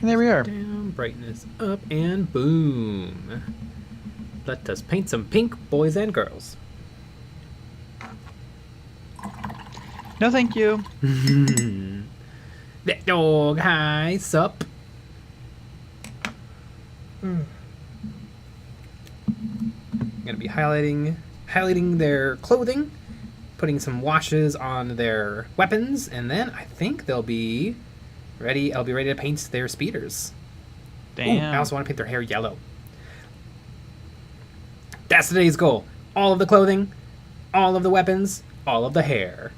And there we are. Down, brightness up, and boom. Let us paint some pink, boys and girls. No, thank you. That dog, hi, sup? Gonna be highlighting their clothing, putting some washes on their weapons, and then I think they'll be ready. I'll be ready to paint their speeders. Damn. Ooh, I also want to paint their hair yellow. That's today's goal. All of the clothing, all of the weapons, all of the hair.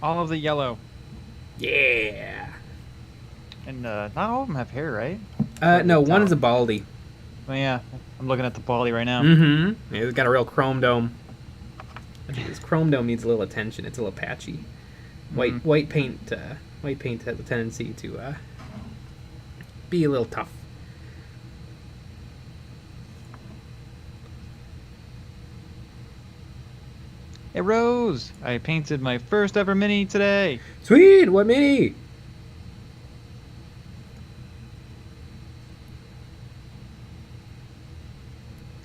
All of the yellow. Yeah. And not all of them have hair, right? No, one is a baldy. Oh, yeah. I'm looking at the baldy right now. Mm-hmm. Yeah, it's got a real chrome dome. This chrome dome needs a little attention. It's a little patchy. White paint has a tendency to be a little tough. Hey, Rose! I painted my first ever mini today. Sweet, what mini?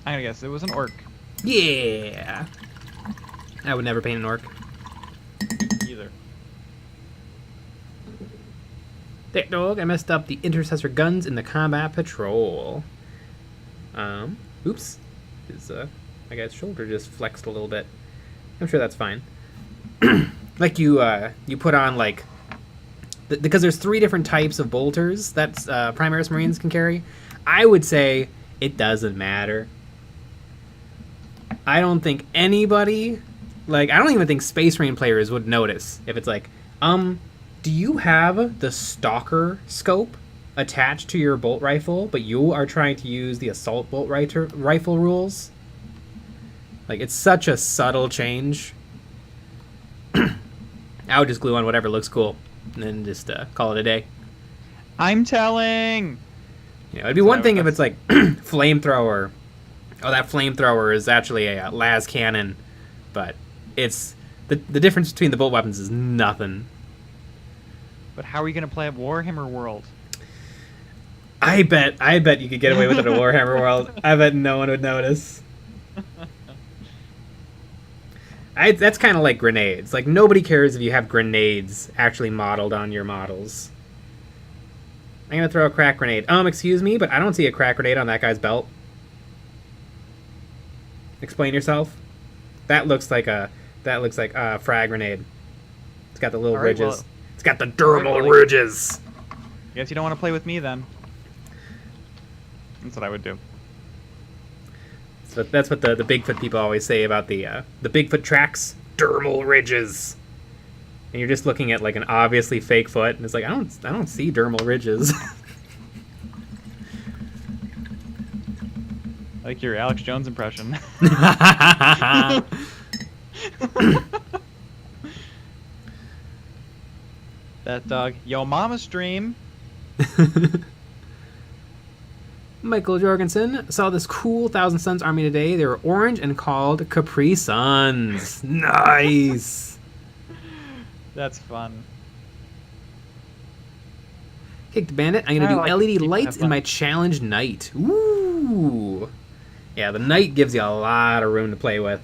I'm gonna guess it was an orc. Yeah. I would never paint an orc. Either. Dick dog, I messed up the intercessor guns in the combat patrol. Oops. My guy's shoulder just flexed a little bit. I'm sure that's fine. Like you put on like, because there's 3 different types of bolters that Primaris Marines can carry. I would say it doesn't matter. I don't think anybody, like, I don't even think Space Marine players would notice if it's like, do you have the Stalker scope attached to your bolt rifle, but you are trying to use the assault bolt rifle rules? Like, it's such a subtle change. I would just glue on whatever looks cool and then just call it a day. I'm telling! You know, it'd be one thing if it's like flamethrower. Oh, that flamethrower is actually a las cannon, but it's the difference between the bolt weapons is nothing. But how are you gonna play at Warhammer World? I bet you could get away with it at Warhammer World. I bet no one would notice. That's kind of like grenades. Like, nobody cares if you have grenades actually modeled on your models. I'm gonna throw a crack grenade. Excuse me, but I don't see a crack grenade on that guy's belt. Explain yourself. That looks like a frag grenade. It's got the little ridges. Well, it's got the durable ridges. Guess you don't want to play with me then. That's what I would do. So that's what the Bigfoot people always say about the Bigfoot tracks. Dermal ridges. And you're just looking at like an obviously fake foot, and it's like I don't see dermal ridges. Like your Alex Jones impression. That dog. Yo mama stream. Michael Jorgensen saw this cool Thousand Suns army today. They were orange and called Capri Suns. Nice. That's fun. Kicked Bandit. I'm gonna do LED lights in my challenge night. Ooh. Yeah, the night gives you a lot of room to play with.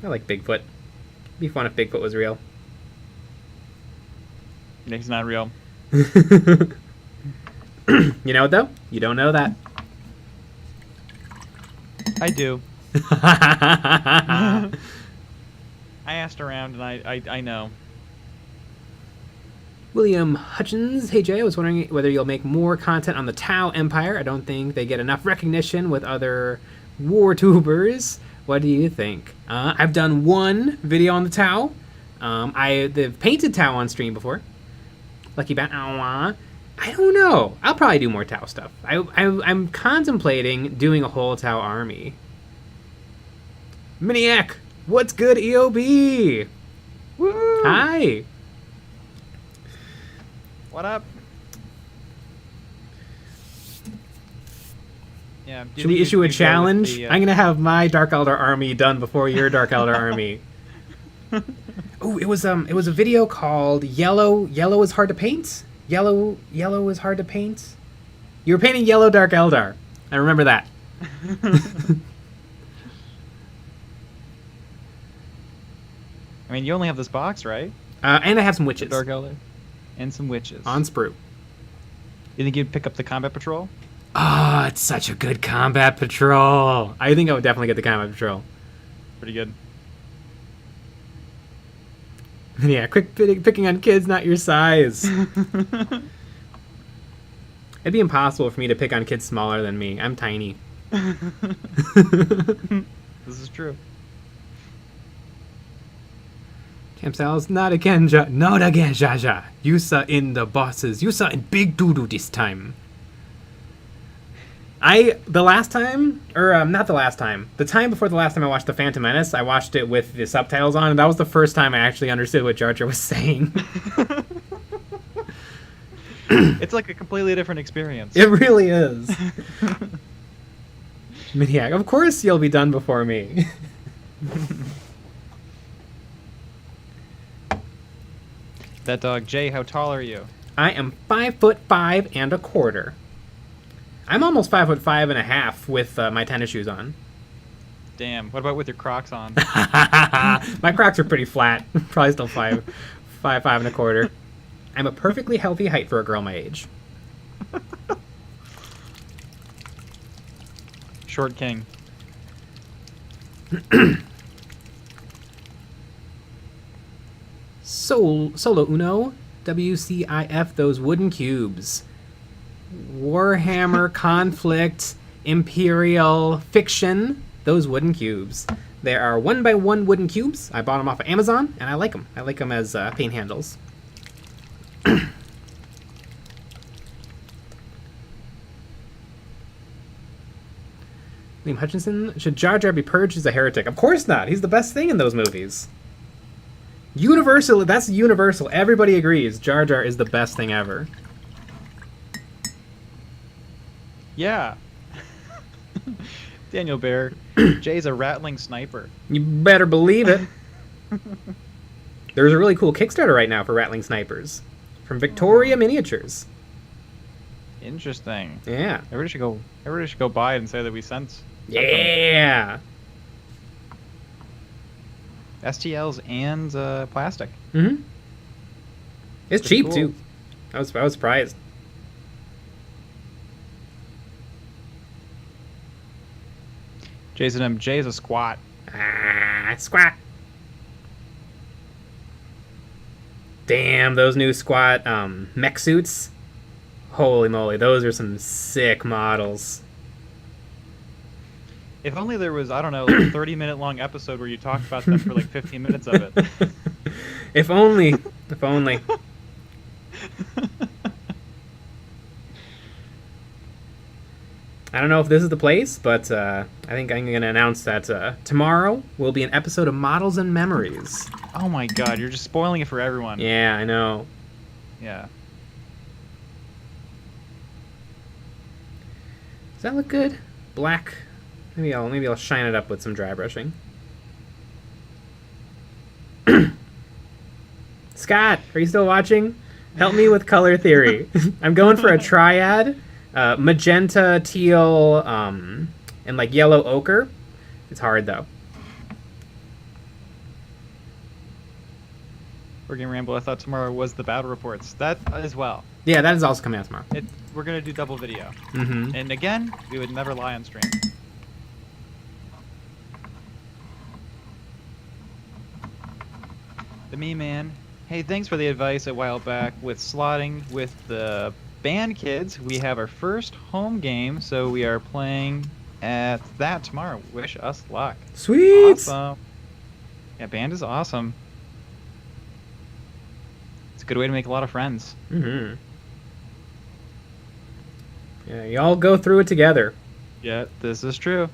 I like Bigfoot. It'd be fun if Bigfoot was real. He's not real. You know what, though? You don't know that. I do. I asked around, and I know. William Hutchins. Hey, Jay, I was wondering whether you'll make more content on the Tau Empire. I don't think they get enough recognition with other war tubers. What do you think? I've done one video on the Tau. They've painted Tau on stream before. Lucky Bat. I don't know. I'll probably do more Tau stuff. I'm contemplating doing a whole Tau army. Miniac, what's good, EOB? Woo! Hi. What up? Yeah. Do you Should we think issue a you'd go with challenge? the, I'm gonna have my Dark Eldar army done before your Dark Eldar army. Oh, it was a video called Yellow is hard to paint. Yellow is hard to paint. You were painting yellow Dark Eldar. I remember that. I mean, you only have this box, right? And I have some witches Dark Elder. And some witches. on sprue. You think you'd pick up the combat patrol? Oh, it's such a good combat patrol. I think I would definitely get the combat patrol. Pretty good. Yeah, quick picking on kids not your size. It'd be impossible for me to pick on kids smaller than me. I'm tiny. This is true. Camp Sal's not again, not again, Jaja. You saw in the bosses. You saw in Big Doodoo this time. The time before the last time I watched The Phantom Menace, I watched it with the subtitles on, and that was the first time I actually understood what Jar Jar was saying. It's like a completely different experience. It really is. Maniac, of course you'll be done before me. That dog, Jay, how tall are you? I am 5'5" and a quarter. I'm almost 5'5" and a half with my tennis shoes on. Damn. What about with your Crocs on? My Crocs are pretty flat. Probably still 5'5" and a quarter. I'm a perfectly healthy height for a girl my age. Short king. Solo Uno, WCIF, those wooden cubes. Warhammer, Conflict, Imperial, Fiction, those wooden cubes. There are 1x1 wooden cubes. I bought them off of Amazon, and I like them. I like them as paint handles. Liam Hutchinson, should Jar Jar be purged as a heretic? Of course not. He's the best thing in those movies. Universal, that's universal. Everybody agrees. Jar Jar is the best thing ever. Yeah. Daniel Bear. Jay's a rattling sniper. You better believe it. There's a really cool Kickstarter right now for rattling snipers from Victoria Miniatures. Interesting. Yeah. Everybody should go buy it and say that we sent. Yeah. STLs and plastic. Mm-hmm. It's Pretty cheap cool. too. I was surprised. Jay's a squat. Squat. Damn, those new squat mech suits. Holy moly, those are some sick models. If only there was, I don't know, like a 30-minute long episode where you talked about them for like 15 minutes of it. If only. If only. I don't know if this is the place, but I think I'm going to announce that tomorrow will be an episode of Models and Memories. Oh my god, you're just spoiling it for everyone. Yeah, I know. Yeah. Does that look good? Black. Maybe I'll shine it up with some dry brushing. Scott, are you still watching? Help me with color theory. I'm going for a triad. Magenta, teal, and like yellow ochre. It's hard though. We're gonna ramble. I thought tomorrow was the battle reports. That as well. Yeah, that is also coming out tomorrow. We're gonna do double video. Mm-hmm. And again, we would never lie on stream. The Me Man. Hey, thanks for the advice a while back with slotting with the band kids. We have our first home game, so we are playing at that tomorrow. Wish us luck. Sweet. Awesome. Yeah, band is awesome. It's a good way to make a lot of friends. Mm-hmm. Yeah, y'all go through it together. Yeah, this is true.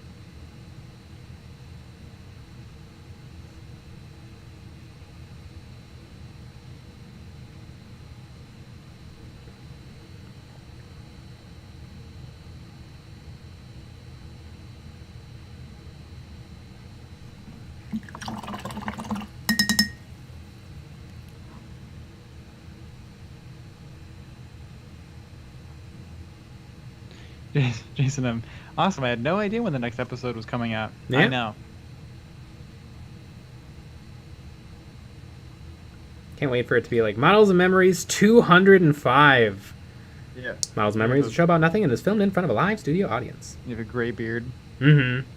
Jason M. Awesome. I had no idea when the next episode was coming out. Yeah. I know. Can't wait for it to be like Models and Memories 205. Yeah. Models and Memories, a show about nothing and is filmed in front of a live studio audience. You have a gray beard. Mm-hmm.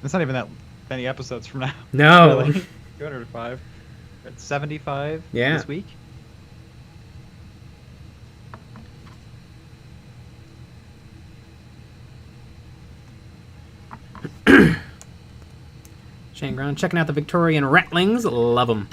It's not even that many episodes from now. No. Really. 205. We're at 75 this week. Shane Ground checking out the Victorian Ratlings. Love them.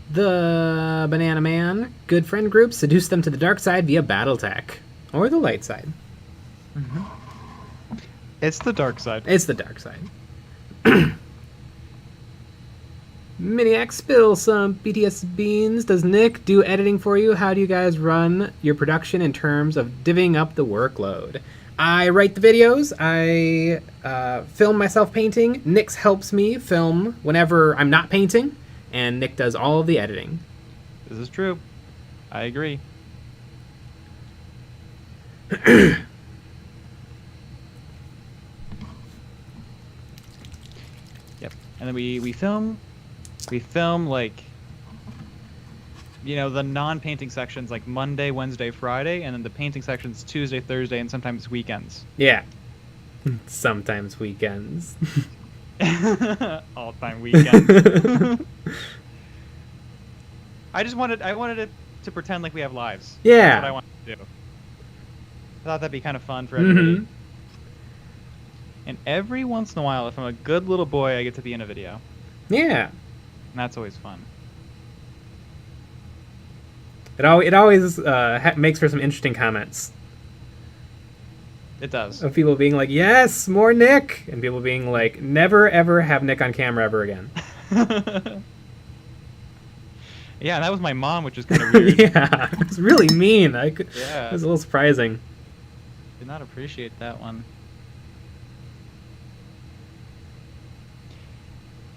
The Banana Man, good friend group, seduce them to the dark side via Battletech. Or the light side. Mm-hmm. It's the dark side. It's the dark side. Miniac, spill some BTS beans. Does Nick do editing for you? How do you guys run your production in terms of divvying up the workload? I write the videos. I film myself painting. Nick helps me film whenever I'm not painting. And Nick does all of the editing. This is true. I agree. Yep. And then we film like, you know, the non-painting sections like Monday, Wednesday, Friday, and then the painting sections Tuesday, Thursday, and sometimes weekends. Yeah. Sometimes weekends. All-time weekends. I wanted it to pretend like we have lives. Yeah. That's what I wanted to do. I thought that'd be kind of fun for everybody. Mm-hmm. And every once in a while, if I'm a good little boy, I get to be in a video. Yeah. And that's always fun. It always makes for some interesting comments. It does. Of people being like, yes, more Nick. And people being like, never, ever have Nick on camera ever again. Yeah, and that was my mom, which is kind of weird. Yeah, it's really mean. Yeah. It was a little surprising. Did not appreciate that one.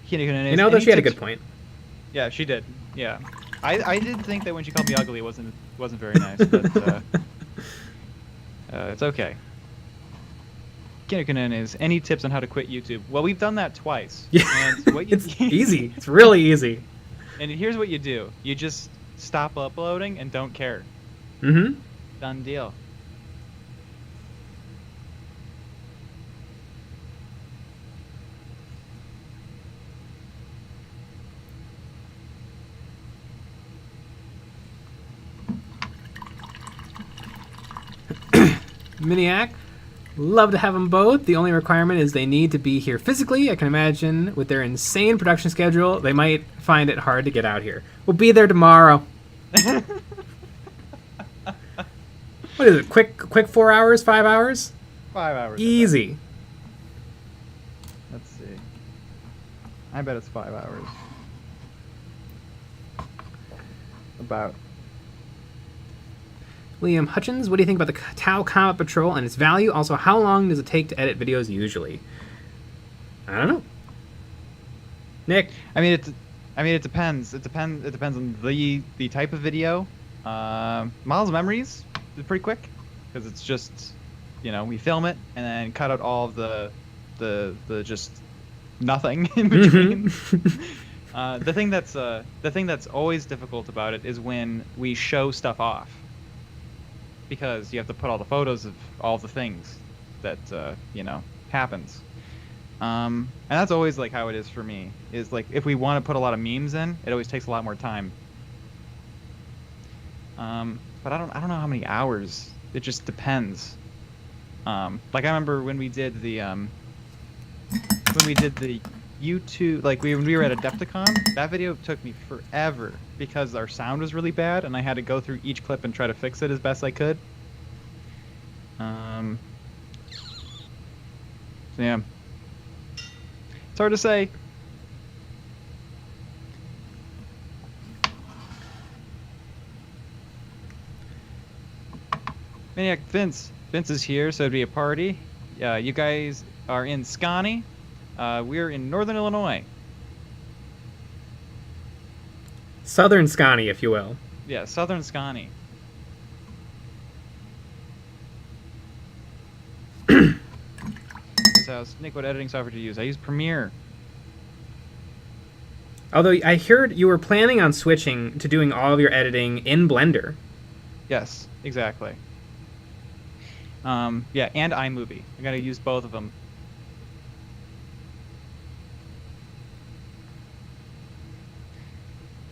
You know, though, she had a good point. Yeah, she did. Yeah. I did think that when she called me ugly, it wasn't very nice, but it's okay. Kinnukunen is, any tips on how to quit YouTube? Well, we've done that twice. Yeah, And what it's easy. It's really easy. And here's what you do. You just stop uploading and don't care. Mm-hmm. Done deal. Miniac, love to have them both. The only requirement is they need to be here physically. I can imagine with their insane production schedule, they might find it hard to get out here. We'll be there tomorrow. What is it? Quick 4 hours, 5 hours? 5 hours. Easy. Let's see. I bet it's 5 hours. About. Liam Hutchins, what do you think about the Tau Comet Patrol and its value? Also, how long does it take to edit videos usually? I don't know. Nick? I mean, it depends. It depends on the type of video. Models of Memories is pretty quick because it's just, you know, we film it and then cut out all of the just nothing in between. The thing that's always difficult about it is when we show stuff off, because you have to put all the photos of all the things that you know, happens. And that's always like how it is for me. Is like if we want to put a lot of memes in, it always takes a lot more time. But I don't know how many hours. It just depends. Like I remember when we did the YouTube, like when we were at Adepticon, that video took me forever because our sound was really bad and I had to go through each clip and try to fix it as best I could. Yeah. It's hard to say. Maniac Vince. Vince is here, so it'd be a party. You guys are in Scotty. We're in Northern Illinois. Southern Scotty, if you will. Yeah, Southern Scotty. So, Nick, what editing software do you use? I use Premiere. Although I heard you were planning on switching to doing all of your editing in Blender. Yes, exactly. Yeah, and iMovie. I gotta use both of them.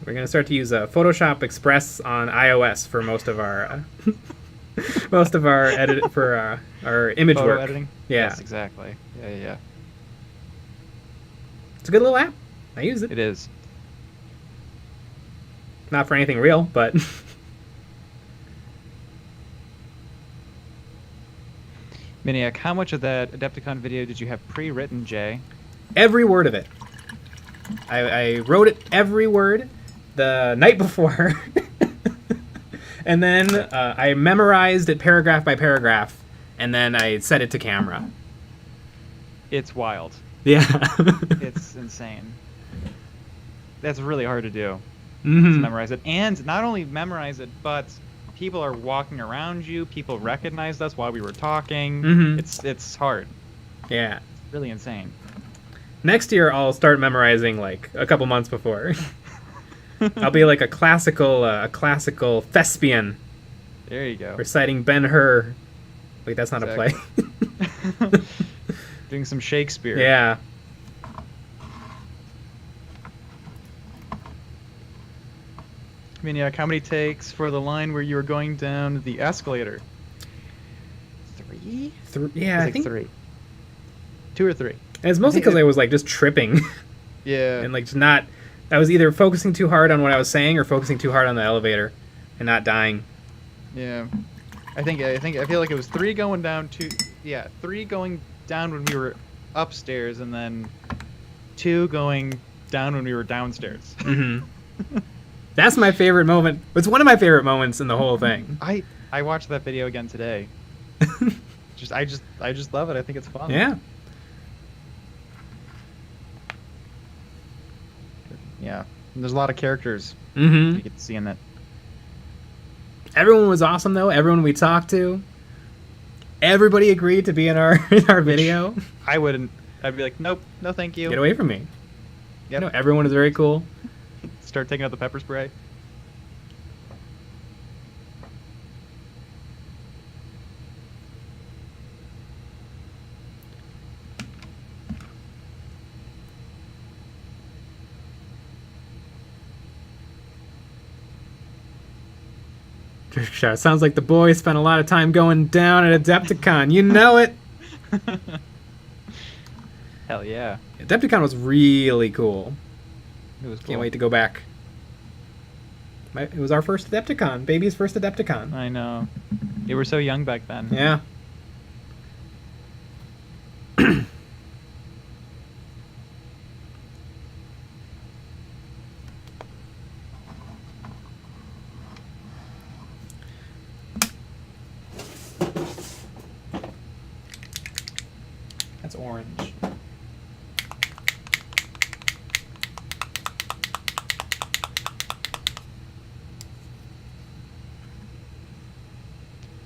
We're gonna start to use Photoshop Express on iOS for most of our edit for our image Photo work. editing? Yeah, Yes, exactly. Yeah. it's a good little app. I use it. It is. Not for anything real, but Maniac, how much of that Adepticon video did you have pre-written, Jay? every word of it. I wrote it every word the night before, and then I memorized it paragraph by paragraph, and then I set it to camera. It's wild. Yeah. It's insane. That's really hard to do. Mm-hmm. To memorize it. And not only memorize it, but people are walking around you. People recognized us while we were talking. Mm-hmm. It's hard. Yeah. Really insane. Next year, I'll start memorizing like a couple months before. I'll be like a classical thespian There you go. reciting Ben-Hur. Wait, that's not Exactly. a play. Doing some Shakespeare. Yeah. Maniac, how many takes for the line where you were going down the escalator? 3? Yeah, I think 3. 2 or 3. And it's mostly because I was like just tripping Yeah. and like just not. I was either focusing too hard on what I was saying or focusing too hard on the elevator, and not dying. Yeah. I feel like it was 3 going down, 2. Yeah, 3 going down when we were upstairs, and then 2 going down when we were downstairs. Mm-hmm. That's my favorite moment. It's one of my favorite moments in the whole thing. I watched that video again today. I just love it. I think it's fun. Yeah. Yeah. And there's a lot of characters Mm-hmm. you get to see in that. Everyone was awesome though. Everyone we talked to. Everybody agreed to be in our video. I wouldn't. I'd be like, nope, no, thank you. Get away from me. Yep. No, everyone is very cool. Start taking out the pepper spray. It sounds like the boys spent a lot of time going down at Adepticon. You know it. Hell yeah. Adepticon was really cool. It was cool. Can't wait to go back. It was our first Adepticon. Baby's first Adepticon. I know. They were so young back then. Yeah. That's orange.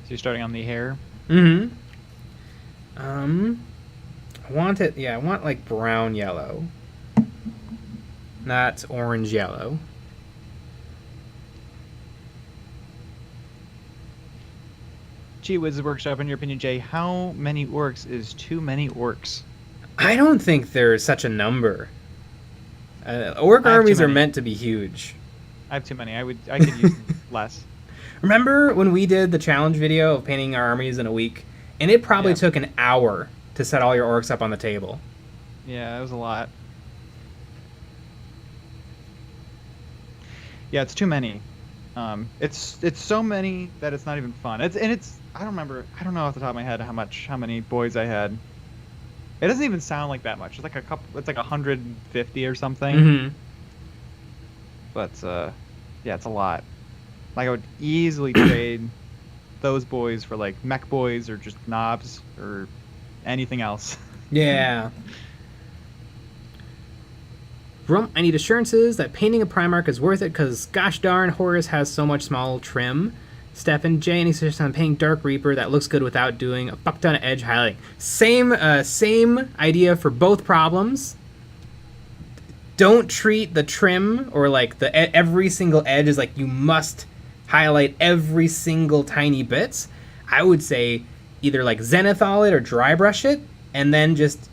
So you're starting on the hair. Mm-hmm. I want it. Yeah, I want like brown yellow, not orange yellow. Gee Whiz Workshop, in your opinion, Jay, how many orcs is too many orcs? I don't think there's such a number. Orc I have too armies are many. meant to be huge. I have too many. I could use less. Remember when we did the challenge video of painting our armies in a week? And it probably Yeah. took an hour to set all your orcs up on the table. Yeah, it was a lot. Yeah, it's too many. It's so many that it's not even fun. I don't know off the top of my head how many boys I had. It doesn't even sound like that much. It's like a couple. It's like 150 or something. Mm-hmm. But yeah, it's a lot. Like I would easily trade those boys for like mech boys or just knobs or anything else. Yeah. I need assurances that painting a Primarch is worth it because gosh darn, Horus has so much small trim. Stefan J, any suggestions on painting Dark Reaper that looks good without doing a fuck ton of edge highlighting? Same idea for both problems. Don't treat the trim or like every single edge as like you must highlight every single tiny bits. I would say either like zenithal it or dry brush it, and then just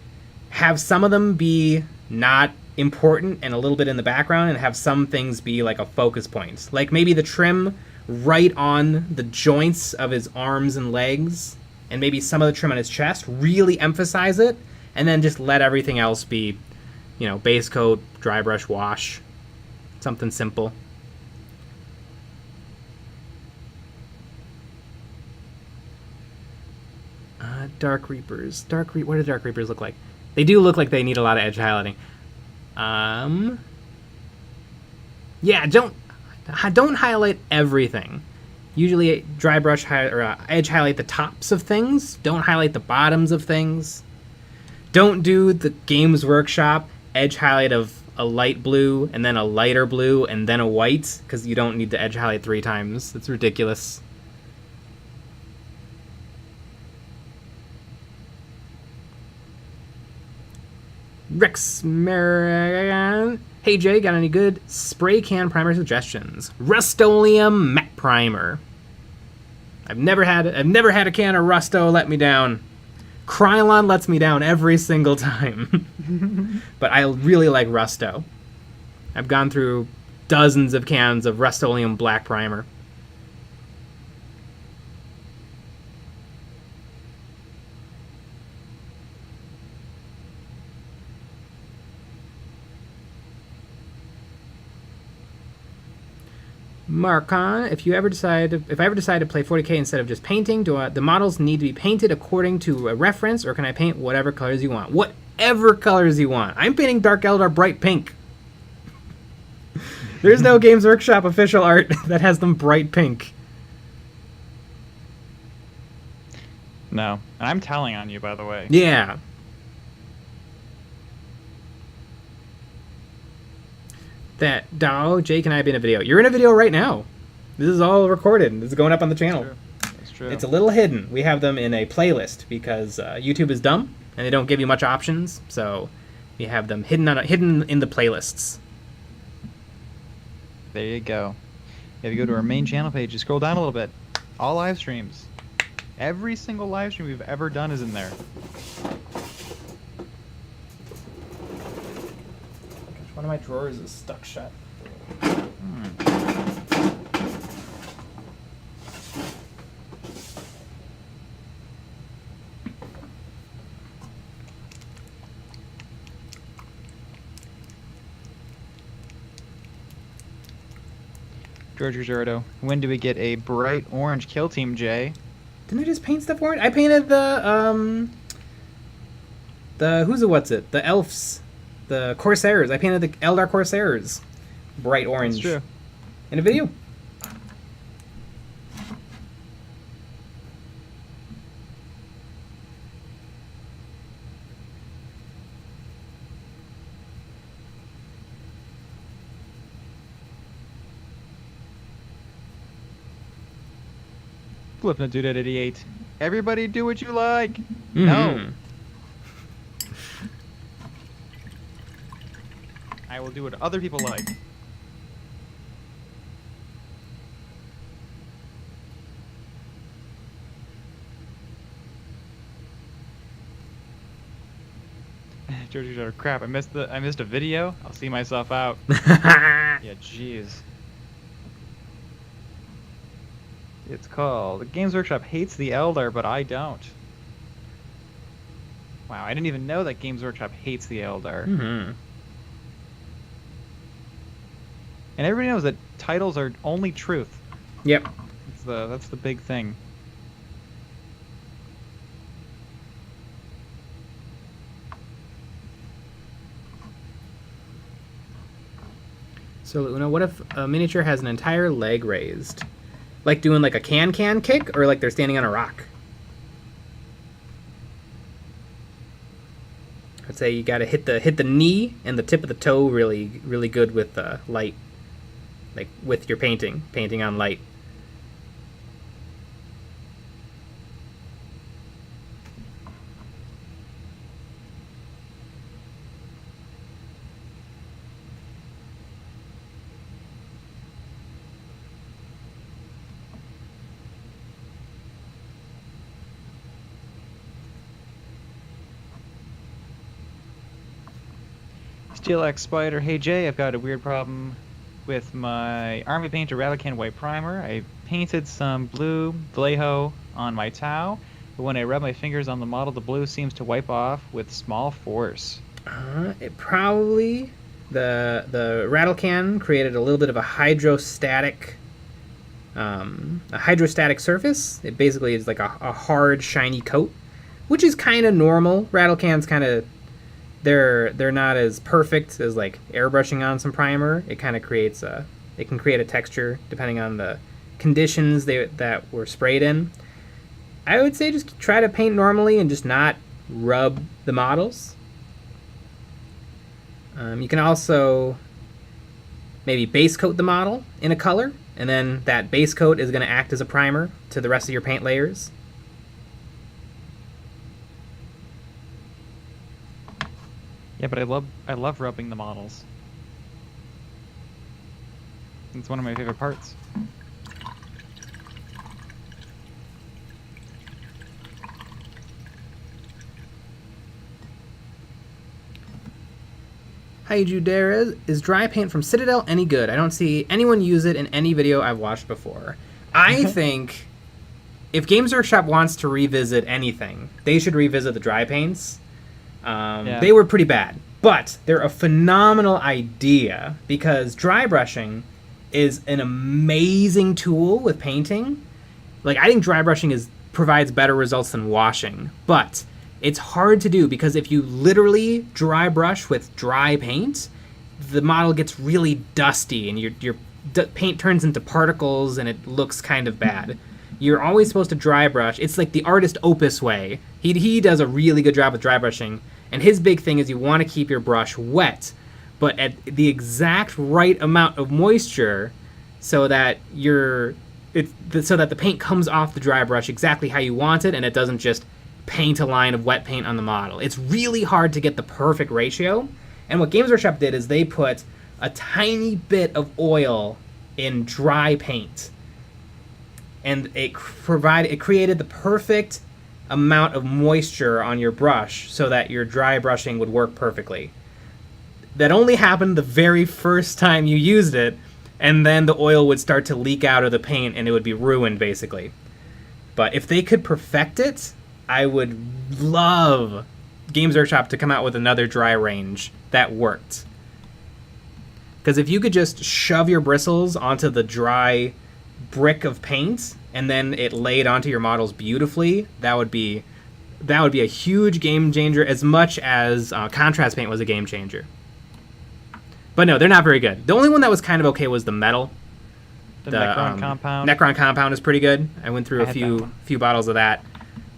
have some of them be not important and a little bit in the background, and have some things be like a focus point. Like maybe the trim right on the joints of his arms and legs, and maybe some of the trim on his chest. Really emphasize it, and then just let everything else be, you know, base coat, dry brush, wash. Something simple. Dark Reapers. What do Dark Reapers look like? They do look like they need a lot of edge highlighting. Yeah, don't highlight everything. Usually dry brush edge highlight the tops of things. Don't highlight the bottoms of things. Don't do the Games Workshop edge highlight of a light blue and then a lighter blue and then a white, because you don't need to edge highlight 3 times. It's ridiculous. Rex Marian. Hey Jay, got any good spray can primer suggestions? Rust-Oleum matte primer. I've never had a can of Rusto let me down. Krylon lets me down every single time. But I really like Rusto. I've gone through dozens of cans of Rust-Oleum black primer. Marcon, if I ever decide to play 40k instead of just painting, the models need to be painted according to a reference, or can I paint whatever colors you want? Whatever colors you want. I'm painting Dark Eldar bright pink. There's no Games Workshop official art that has them bright pink. No. And I'm telling on you, by the way. Yeah. Jake and I have been in a video. You're in a video right now. This is all recorded. This is going up on the channel. That's true. It's a little hidden. We have them in a playlist because YouTube is dumb and they don't give you much options. So we have them hidden in the playlists. There you go. If you go to our main channel page, you scroll down a little bit. All live streams. Every single live stream we've ever done is in there. One of my drawers is stuck shut. George Rizzardo, when do we get a bright orange kill team, Jay? Didn't I just paint stuff orange? I painted the the elves. The Corsairs. I painted the Eldar Corsairs bright orange. That's true. In a video. Flipping a dude at 88. Everybody do what you like. Mm-hmm. No. I will do what other people like. Georgie Joe, crap! I missed a video. I'll see myself out. Yeah, jeez. It's called Games Workshop hates the Eldar, but I don't. Wow, I didn't even know that Games Workshop hates the Eldar. Mm-hmm. And everybody knows that titles are only truth. Yep. That's the big thing. So, Luna, what if a miniature has an entire leg raised? Like doing like a can kick, or like they're standing on a rock? I'd say you gotta hit the knee and the tip of the toe really, really good with light. Like with your painting on light. Steel X Spider, hey Jay, I've got a weird problem with my Army Painter Radican White Primer. I painted some blue Vallejo on my Tau, but when I rub my fingers on the model, the blue seems to wipe off with small force. It probably the rattle can created a little bit of a hydrostatic surface. It basically is like a hard shiny coat, which is kind of normal. Rattle cans kind of they're not as perfect as like airbrushing on some primer. It kind of creates it can create a texture depending on the conditions that were sprayed in. I would say just try to paint normally and just not rub the models. You can also maybe base coat the model in a color, and then that base coat is going to act as a primer to the rest of your paint layers. Yeah, but I love rubbing the models. It's one of my favorite parts. Hi, Judera. Is dry paint from Citadel any good? I don't see anyone use it in any video I've watched before. I think if Games Workshop wants to revisit anything, they should revisit the dry paints. Yeah. They were pretty bad, but they're a phenomenal idea because dry brushing is an amazing tool with painting. Like, I think dry brushing provides better results than washing, but it's hard to do because if you literally dry brush with dry paint, the model gets really dusty and your paint turns into particles and it looks kind of bad. You're always supposed to dry brush. It's like the artist opus way. He does a really good job with dry brushing, and his big thing is you want to keep your brush wet, but at the exact right amount of moisture so that the paint comes off the dry brush exactly how you want it, and it doesn't just paint a line of wet paint on the model. It's really hard to get the perfect ratio, and what Games Workshop did is they put a tiny bit of oil in dry paint, and it created the perfect amount of moisture on your brush so that your dry brushing would work perfectly. That only happened the very first time you used it, and then the oil would start to leak out of the paint and it would be ruined, basically. But if they could perfect it, I would love Games Workshop to come out with another dry range that worked. Because if you could just shove your bristles onto the dry brick of paint and then it laid onto your models beautifully, that would be a huge game changer, as much as contrast paint was a game changer. But no, they're not very good. The only one that was kind of okay was the metal. The Necron Compound. Necron Compound is pretty good. I went through a few bottles of that.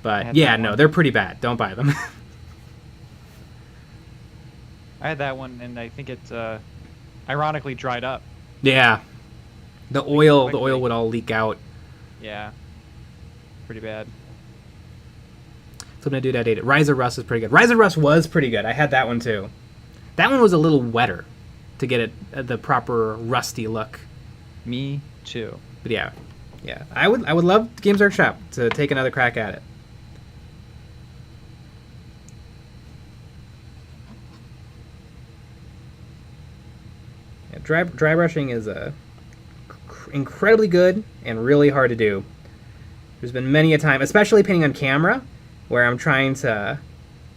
But yeah, no, they're pretty bad. Don't buy them. I had that one, and I think it ironically dried up. Yeah. The oil would all leak out. Yeah. Pretty bad. So I'm going to do that data. Rise of Rust is pretty good. Rise of Rust was pretty good. I had that one too. That one was a little wetter to get it the proper rusty look. Me too. But yeah. I would love Games Workshop to take another crack at it. Yeah, dry brushing is incredibly good and really hard to do. There's been many a time, especially painting on camera, where I'm trying to,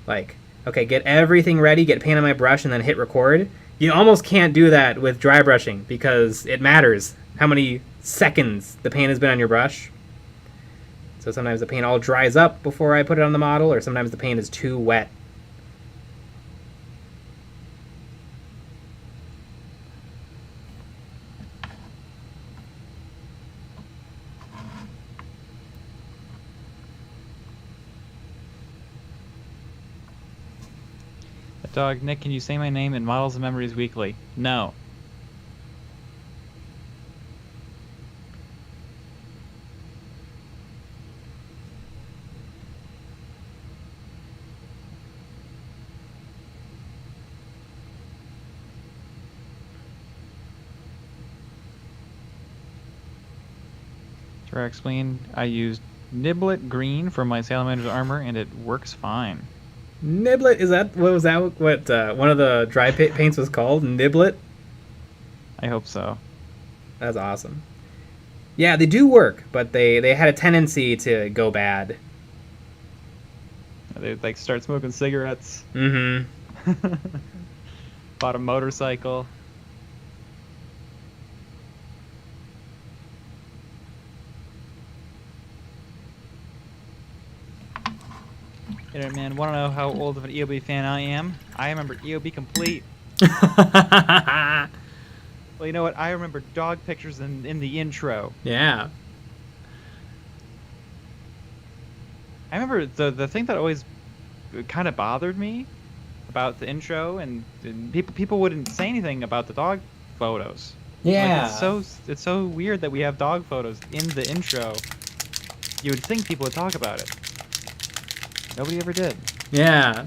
get everything ready, get paint on my brush, and then hit record. You almost can't do that with dry brushing because it matters how many seconds the paint has been on your brush. So sometimes the paint all dries up before I put it on the model, or sometimes the paint is too wet. Dog, Nick, can you say my name in Models and Memories Weekly? No. To explain, I used Niblet Green for my Salamander's armor, and it works fine. Niblet, is that what was that? What one of the dry paints was called? Niblet. I hope so. That's awesome. Yeah, they do work, but they had a tendency to go bad. They like start smoking cigarettes. Mm-hmm. Bought a motorcycle. Internet man, want to know how old of an EOB fan I am? I remember EOB Complete. Well, you know what? I remember dog pictures in the intro. Yeah. I remember the thing that always kind of bothered me about the intro, and people wouldn't say anything about the dog photos. Yeah. Like, it's so weird that we have dog photos in the intro. You would think people would talk about it. Nobody ever did. Yeah.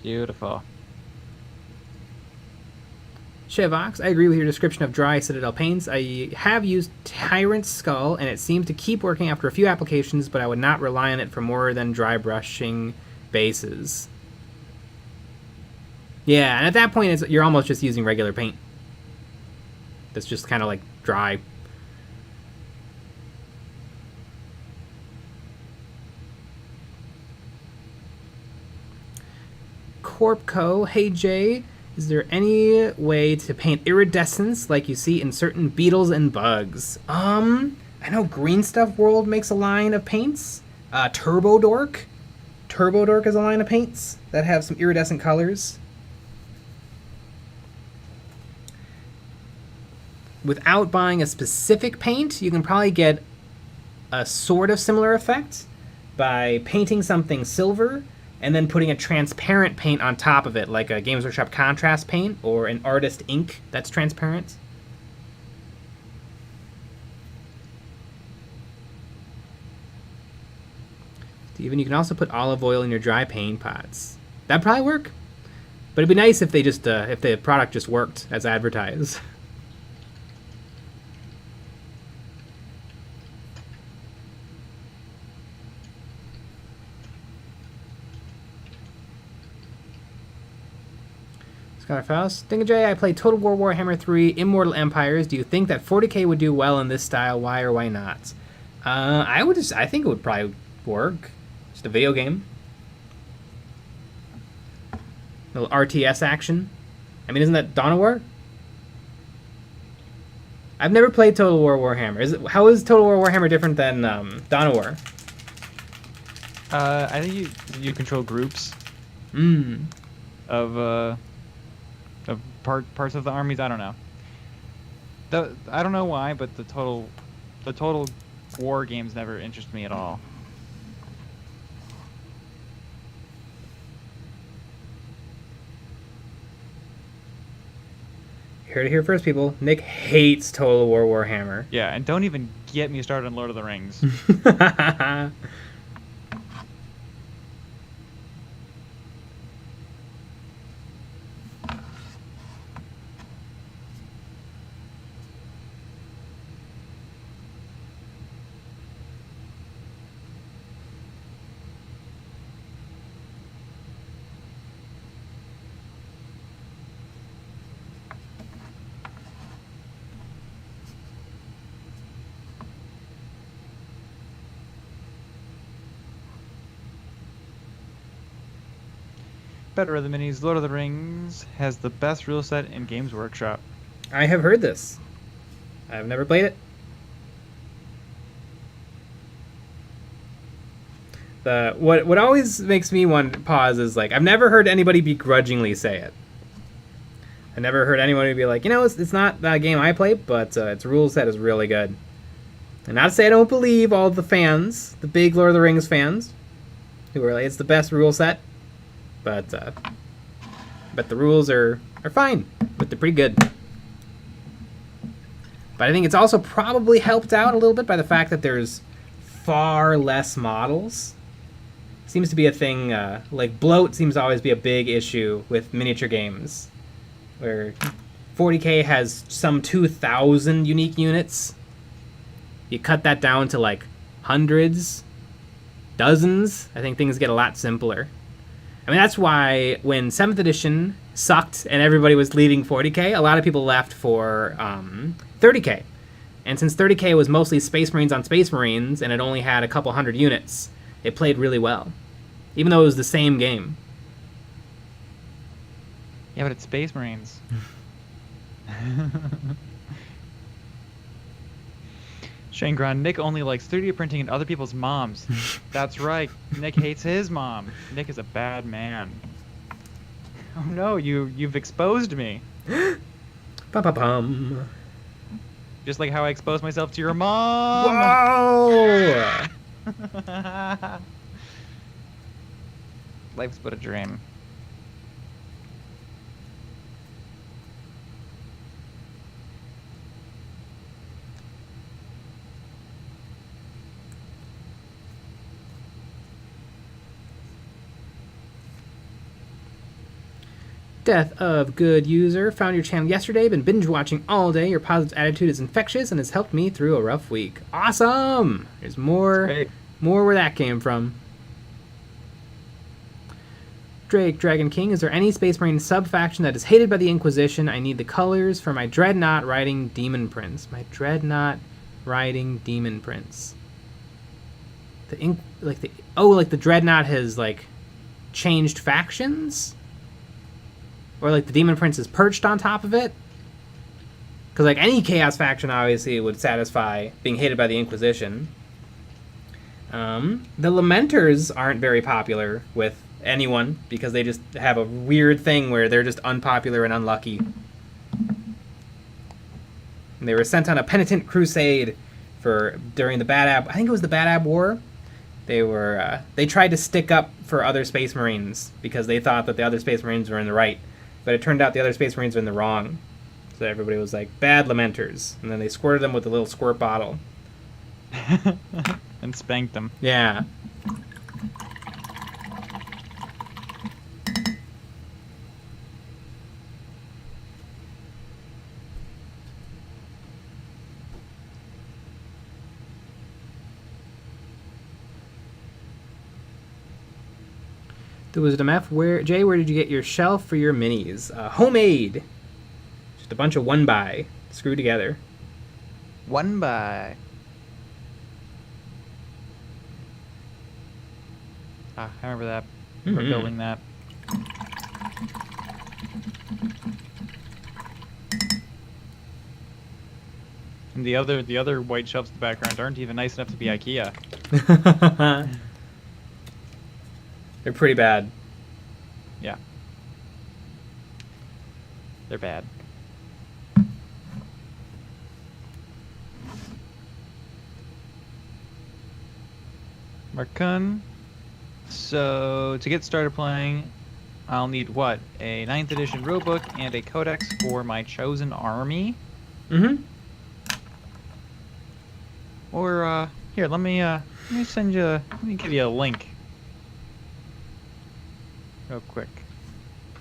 Beautiful. Chevox, I agree with your description of dry Citadel paints. I have used Tyrant's Skull, and it seemed to keep working after a few applications, but I would not rely on it for more than dry brushing bases. Yeah, and at that point, you're almost just using regular paint. That's just kind of like dry. Corpco, hey Jay, is there any way to paint iridescence like you see in certain beetles and bugs? I know Green Stuff World makes a line of paints. Turbo Dork is a line of paints that have some iridescent colors. Without buying a specific paint, you can probably get a sort of similar effect by painting something silver and then putting a transparent paint on top of it, like a Games Workshop contrast paint or an artist ink that's transparent. Steven, you can also put olive oil in your dry paint pots. That'd probably work. But it'd be nice if they just if the product just worked as advertised. Scholar Faust. Dinga I played Total War Warhammer 3 Immortal Empires. Do you think that 40k would do well in this style? Why or why not? I think it would probably work. Just a video game. A little RTS action. I mean, isn't that Dawn of War? I've never played Total War Warhammer. How is Total War Warhammer different than Dawn of War? I think you control groups. Of parts of the armies. I don't know. I don't know why, but the total war games never interest me at all. Here to hear first, people. Nick hates Total War Warhammer. Yeah, and don't even get me started on Lord of the Rings. Better than minis, Lord of the Rings has the best rule set in Games Workshop. I have heard this. I've never played it. What always makes me want pause is like I've never heard anybody begrudgingly say it. I never heard anyone be like, it's not that game I play, but its rule set is really good. And not to say I don't believe all the fans, the big Lord of the Rings fans, who are like, it's the best rule set, but the rules are fine, but they're pretty good. But I think it's also probably helped out a little bit by the fact that there's far less models. Seems to be a thing, like bloat seems to always be a big issue with miniature games, where 40k has some 2,000 unique units. You cut that down to like hundreds, dozens, I think things get a lot simpler. I mean, that's why when 7th edition sucked and everybody was leaving 40k, a lot of people left for 30k. And since 30k was mostly Space Marines on Space Marines and it only had a couple hundred units, it played really well, even though it was the same game. Yeah, but it's Space Marines. Shane Grant, Nick only likes 3D printing and other people's moms. That's right. Nick hates his mom. Nick is a bad man. Oh no, you've exposed me. Ba-ba-bum. Just like how I exposed myself to your mom. Whoa! Life's but a dream. Death of Good User. Found your channel yesterday. Been binge watching all day. Your positive attitude is infectious and has helped me through a rough week. Awesome! There's more where that came from. Drake, Dragon King. Is there any Space Marine sub-faction that is hated by the Inquisition? I need the colors for my Dreadnought riding Demon Prince. My Dreadnought riding Demon Prince. Like the Dreadnought has like changed factions? Or like the Demon Prince is perched on top of it? Because like any Chaos faction obviously would satisfy being hated by the Inquisition. The Lamenters aren't very popular with anyone because they just have a weird thing where they're just unpopular and unlucky. And they were sent on a penitent crusade during the Bad Ab. I think it was the Bad Ab War. They tried to stick up for other Space Marines because they thought that the other Space Marines were in the right. But it turned out the other Space Marines were in the wrong. So everybody was like, bad Lamenters. And then they squirted them with a little squirt bottle. And spanked them. Yeah. The Wisdom F, where did you get your shelf for your minis? Homemade. Just a bunch of 1x screwed together. 1x. I remember that. We're building that. And the other white shelves in the background aren't even nice enough to be IKEA. They're pretty bad. Yeah. They're bad. Marcun. So, to get started playing, I'll need what? A 9th edition rulebook and a codex for my chosen army? Mm-hmm. Or, here, let me give you a link. Real quick.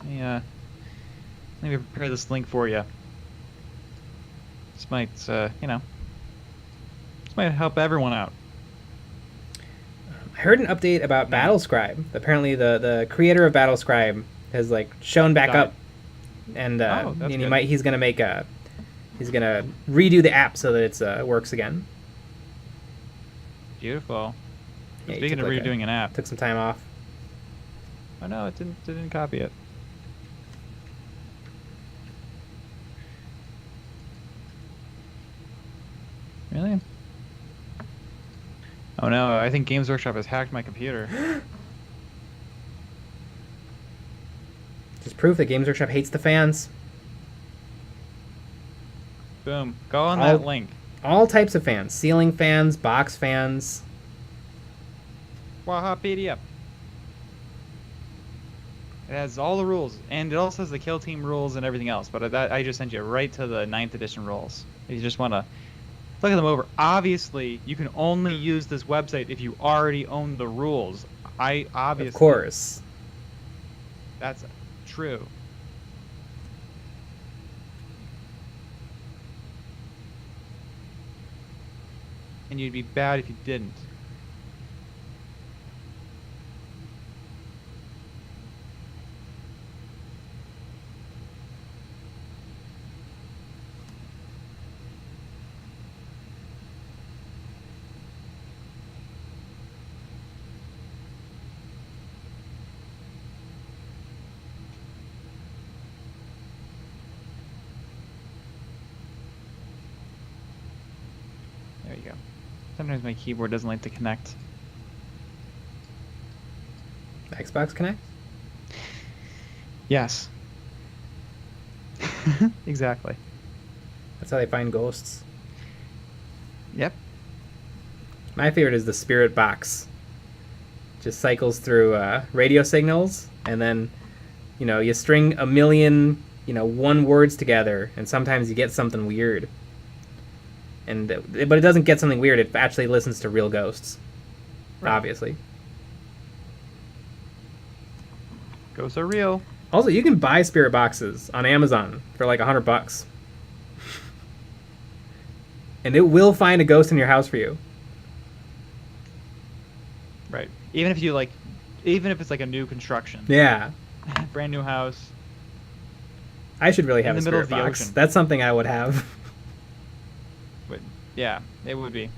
Let me prepare this link for you. This might, this might help everyone out. I heard an update about Battlescribe. Apparently, the creator of Battlescribe has like shown back up, and he's gonna redo the app so that it works again. Beautiful. Yeah, Speaking of redoing an app, took some time off. Oh no, it didn't copy it. Really? Oh no, I think Games Workshop has hacked my computer. Just proof that Games Workshop hates the fans. Boom. Go on that link. All types of fans. Ceiling fans, box fans. Wahapedia. It has all the rules, and it also has the kill team rules and everything else. But that I just sent you right to the 9th edition rules. If you just want to look at them over. Obviously, you can only use this website if you already own the rules. Obviously. Of course. That's true. And you'd be bad if you didn't. There you go. Sometimes my keyboard doesn't like to connect. Xbox Connect? Yes. Exactly. That's how they find ghosts. Yep. My favorite is the spirit box. Just cycles through radio signals, and then, you string a million, one words together, and sometimes you get something weird. But it doesn't get something weird. It actually listens to real ghosts. Right. Obviously. Ghosts are real. Also, you can buy spirit boxes on Amazon for like $100. And it will find a ghost in your house for you. Right. Even if it's like a new construction. Yeah. Brand new house. I should really have in a the middle spirit of the box. ocean. That's something I would have. Yeah, it would be.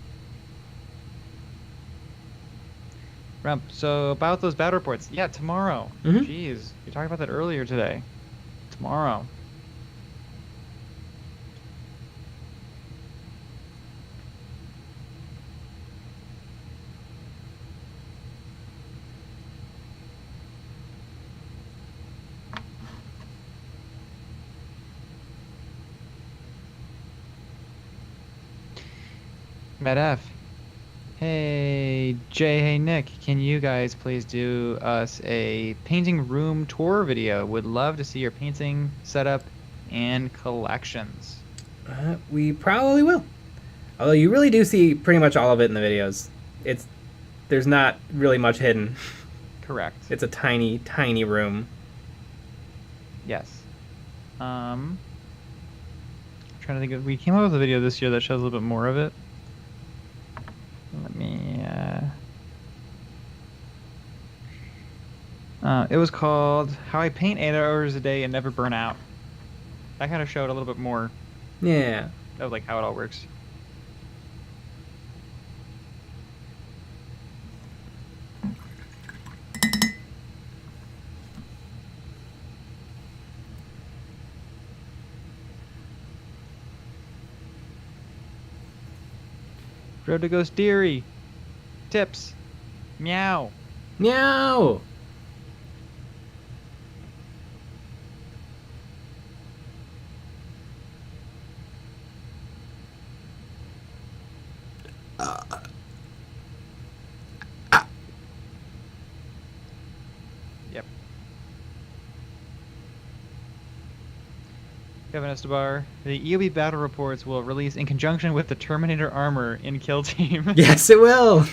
Rump, so about those battle reports. Yeah, tomorrow. Mm-hmm. Jeez, we talked about that earlier today. Tomorrow. Matt F. Hey Jay, hey Nick, can you guys please do us a painting room tour video? Would love to see your painting setup and collections. We probably will. Although you really do see pretty much all of it in the videos. There's not really much hidden. Correct. It's a tiny, tiny room. Yes. I'm trying to think of, we came up with a video this year that shows a little bit more of it. Let me, it was called How I Paint 8 Hours a Day and Never Burn Out. That kind of showed a little bit more. Yeah. Of like how it all works. Road to Ghost Deary. Tips. Meow. Meow. Yep. Kevin Estebar, the EOB battle reports will release in conjunction with the Terminator armor in Kill Team. Yes, it will.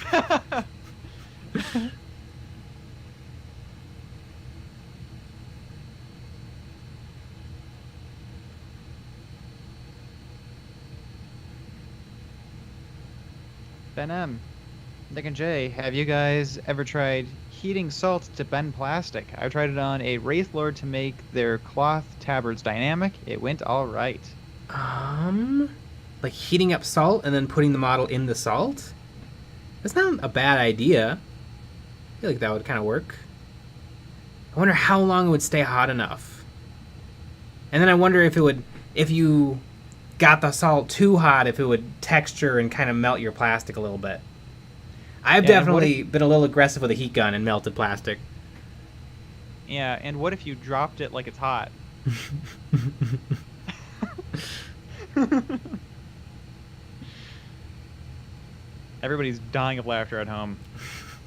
Ben M. Nick and Jay, have you guys ever tried heating salt to bend plastic? I tried it on a Wraith Lord to make their cloth tabards dynamic. It went all right. Like heating up salt and then putting the model in the salt? That's not a bad idea. I feel like that would kind of work. I wonder how long it would stay hot enough. And then I wonder if you got the salt too hot, if it would texture and kind of melt your plastic a little bit. I've Yeah, and definitely been a little aggressive with a heat gun and melted plastic. yeah, and what if you dropped it like it's hot? Everybody's dying of laughter at home.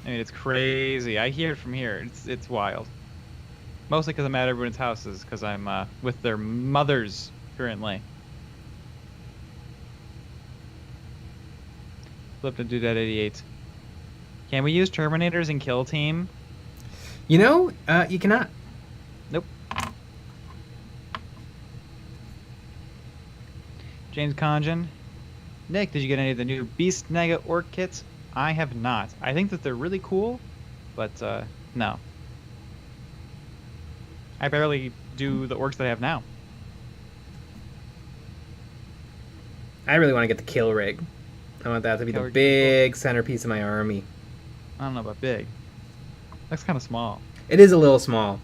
I mean, it's crazy. I hear it from here. It's wild. Mostly because I'm at everyone's houses because I'm with their mothers currently. Flip to do that 88. Can we use Terminators in Kill Team? You know, you cannot. Nope. James Conjan. Nick, did you get any of the new Beast Nega Orc kits? I have not. I think that they're really cool, but no. I barely do the orcs that I have now. I really want to get the kill rig. I want that to be Kill the rig big centerpiece of my army. I don't know about big. That's kind of small. It is a little small.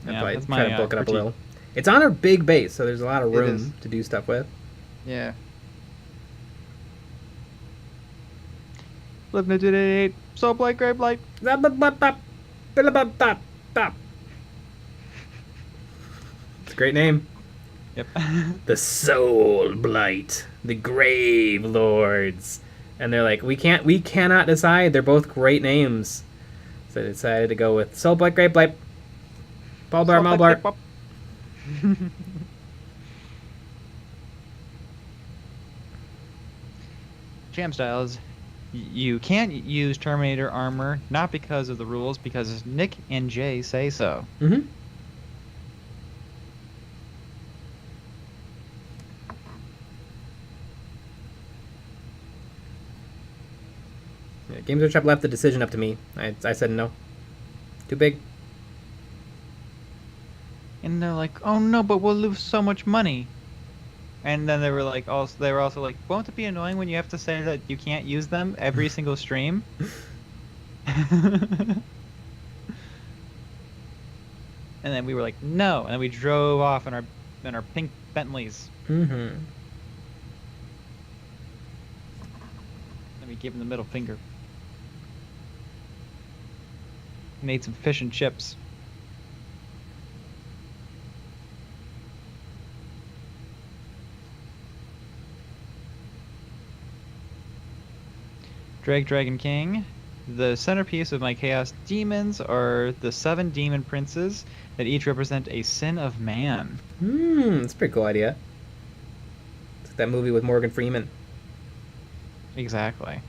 Yeah, I that's try my to bulk it up a critique. little. It's on a big base, so there's a lot of It room is. to do stuff with. Yeah. Flip to do 88. Soul Blight, Grey Blight. It's a great name. Yep. The Soul Blight, the Grave Lords, and they're like, we cannot decide. They're both great names, so they decided to go with Soul Blight, Grave Blight, Balbar, Soul Blight, Malbar. Grey Blight. Jam Styles, you can't use Terminator armor, not because of the rules, because Nick and Jay say so. Mm-hmm. Yeah, Games Workshop left the decision up to me. I said no. Too big. And they're like, "Oh no, but we'll lose so much money." And then they were also like, "Won't it be annoying when you have to say that you can't use them every single stream?" And then we were like, "No," and then we drove off in our pink Bentleys. Mm-hmm. And we gave him the middle finger. Made some fish and chips. Dragon King. The centerpiece of my Chaos Demons are the 7 demon princes that each represent a sin of man. That's a pretty cool idea. It's like that movie with Morgan Freeman Exactly.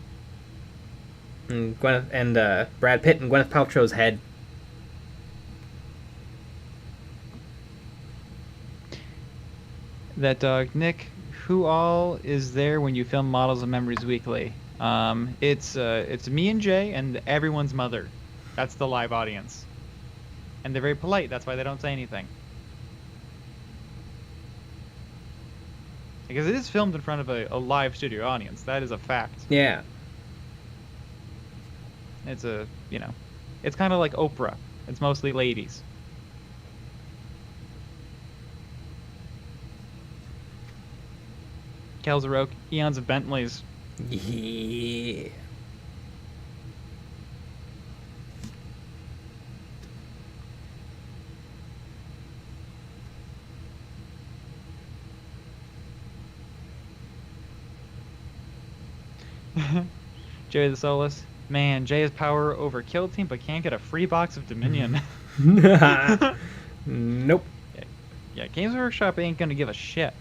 and Brad Pitt and Gwyneth Paltrow's head. That dog, Nick, who all is there when you film Models of Memories Weekly? It's me and Jay and everyone's mother. That's the live audience. And they're very polite, that's why they don't say anything. Because it is filmed in front of a live studio audience. That is a fact. Yeah. It's it's kind of like Oprah. It's mostly ladies. Kelzeroke, Eons of Bentleys. Yeah. Jay the Solus. Man, Jay has power over Kill Team, but can't get a free box of Dominion. Nope. Yeah, Games Workshop ain't gonna give a shit.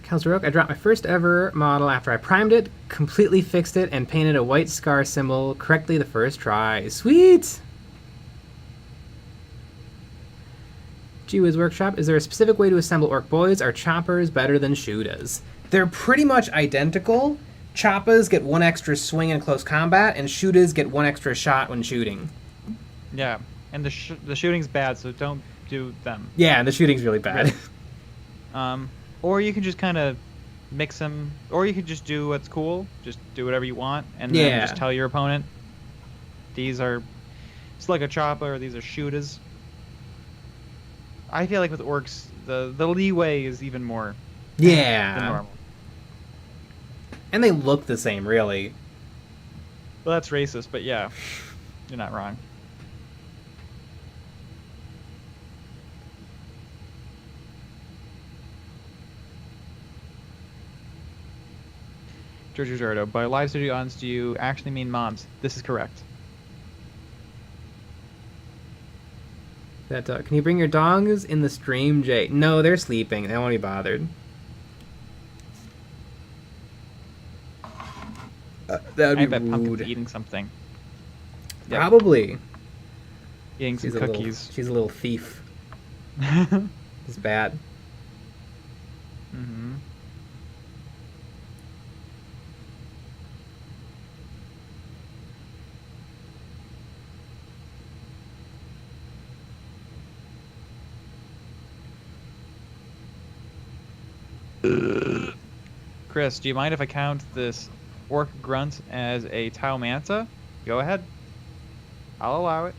Kalzarok, I dropped my first ever model after I primed it, completely fixed it, and painted a white scar symbol correctly the first try. Sweet! Gee-Whiz Workshop, is there a specific way to assemble Orc Boys? Are choppers better than shootas? They're pretty much identical. Choppas get 1 extra swing in close combat, and shootas get 1 extra shot when shooting. Yeah, and the shooting's bad, so don't do them. Yeah, and the shooting's really bad. Or you can just kind of mix them, or you can just do what's cool. Just do whatever you want, and then Yeah. just tell your opponent, these are It's like a chopper. These are shooters. I feel like with orcs, the leeway is even more than Yeah. normal. And they look the same, really. Well, that's racist, but yeah, you're not wrong. George Gerardo, by live studio audience, do you actually mean moms? This is correct. That can you bring your dogs in the stream, Jay? No, they're sleeping. They won't be bothered. That would I be bet Pumpkin's rude. eating something. Yep. Probably. Eating some cookies. She's a little thief. It's bad. Mm-hmm. Chris, do you mind if I count this orc grunt as a Tau Manta? Go ahead. I'll allow it.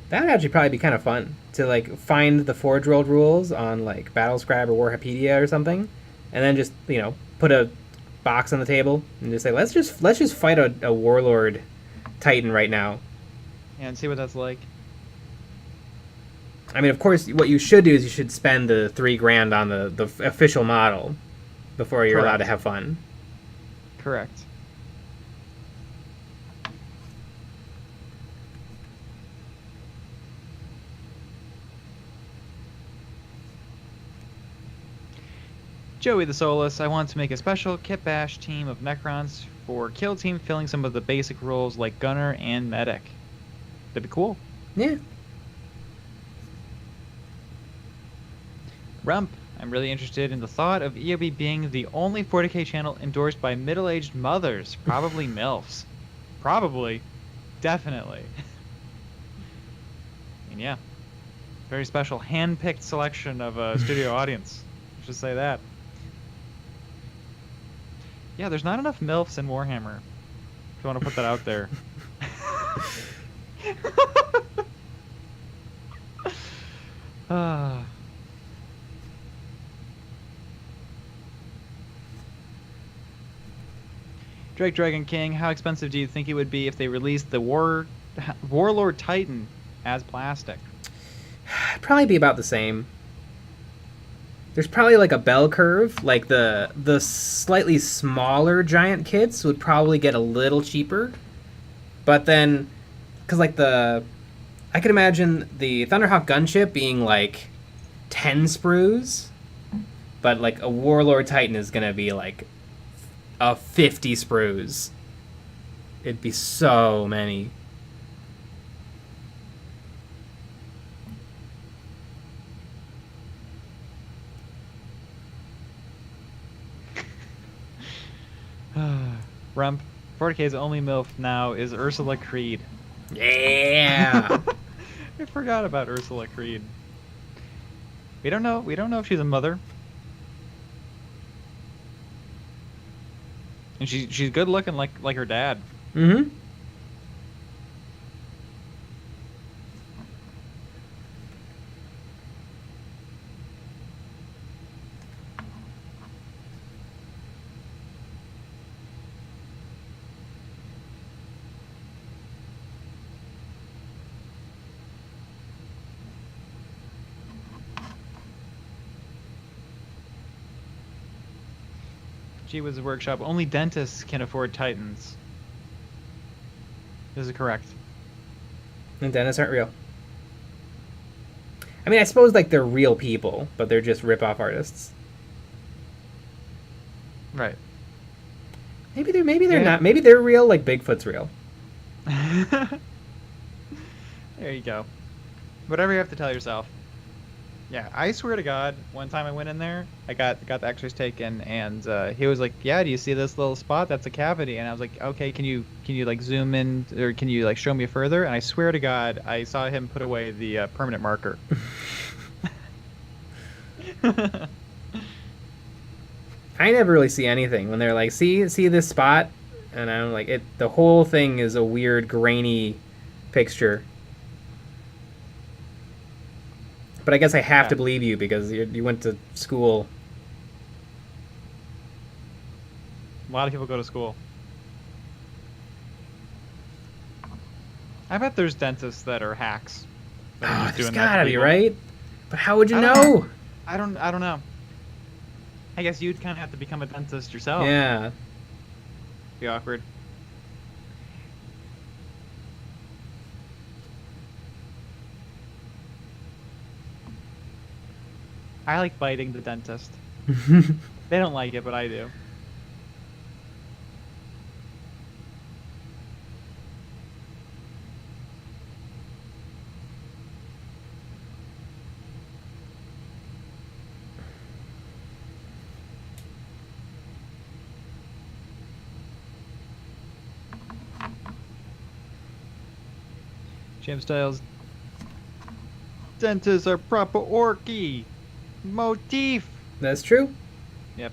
That would actually probably be kind of fun to like find the Forge World rules on like Battlescribe or Warhapedia or something, and then just put a box on the table and just say let's just fight a warlord titan right now. And see what that's like. I mean, of course, what you should do is you should spend the $3,000 on the official model before you're allowed to have fun. Correct. Joey the Solus, I want to make a special Kit Bash team of Necrons for Kill Team, filling some of the basic roles like Gunner and Medic. That'd be cool. Yeah. Rump, I'm really interested in the thought of EOB being the only 40k channel endorsed by middle-aged mothers, probably MILFs. Probably. Definitely. And yeah, very special hand-picked selection of a studio audience. Let's just say that. Yeah, there's not enough MILFs in Warhammer. If you want to put that out there. Ah. Drake Dragon King, how expensive do you think it would be if they released the Warlord Titan as plastic? It'd probably be about the same. There's probably like a bell curve. Like the slightly smaller giant kits would probably get a little cheaper, but then, because like I could imagine the Thunderhawk gunship being like 10 sprues, but like a Warlord Titan is gonna be like 50 sprues. It'd be so many. Rump, 40k's only MILF now is Ursula Creed. Yeah. I forgot about Ursula Creed. We don't know if she's a mother. And she's good looking like her dad. Mm-hmm. Gee Whiz Workshop, only dentists can afford Titans. This is correct. And dentists aren't real. I mean, I suppose like they're real people, but they're just rip-off artists. Right. Maybe they're not. Maybe they're real, like Bigfoot's real. There you go. Whatever you have to tell yourself. Yeah, I swear to God, one time I went in there, I got the X-rays taken, and he was like, "Yeah, do you see this little spot? That's a cavity." And I was like, "Okay, can you like zoom in, or can you like show me further?" And I swear to God, I saw him put away the permanent marker. I never really see anything when they're like, see this spot, and I'm like, it. The whole thing is a weird grainy picture. But I guess I have Yeah. to believe you because you went to school. A lot of people go to school. I bet there's dentists that are hacks. That are just There's doing that to gotta be, people. right? But how would you I don't know? I don't know. I guess you'd kind of have to become a dentist yourself. Yeah. Be awkward. I like biting the dentist. They don't like it, but I do. Jim Styles. Dentists are proper orky. Motif. That's true. Yep.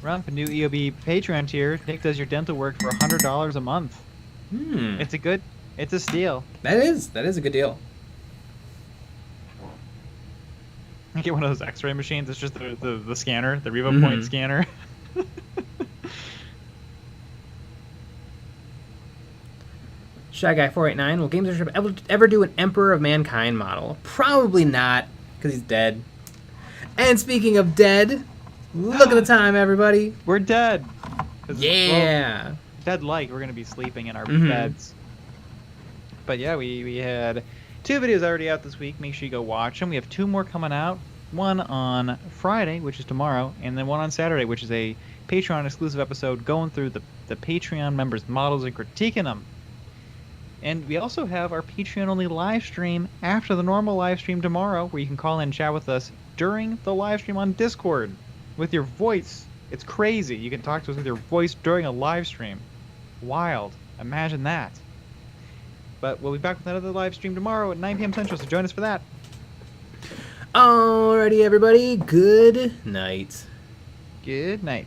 Run for new EOB Patreon tier. Nick does your dental work for $100 a month. It's a steal. That is a good deal. I get one of those X-ray machines. It's just the scanner, the Revo Point scanner. Shy Guy 489. Will Games Workshop ever do an Emperor of Mankind model? Probably not, because he's dead. And speaking of dead, look at the time, everybody. We're dead. Yeah. Well, dead-like. We're gonna be sleeping in our beds. But yeah, we had 2 videos already out this week. Make sure you go watch them. We have 2 more coming out. One on Friday, which is tomorrow, and then one on Saturday, which is a Patreon exclusive episode going through the Patreon members' models and critiquing them. And we also have our Patreon-only live stream after the normal live stream tomorrow, where you can call in and chat with us during the live stream on Discord with your voice. It's crazy. You can talk to us with your voice during a live stream. Wild. Imagine that. But we'll be back with another live stream tomorrow at 9 p.m. Central, so join us for that. Alrighty, everybody. Good night. Good night.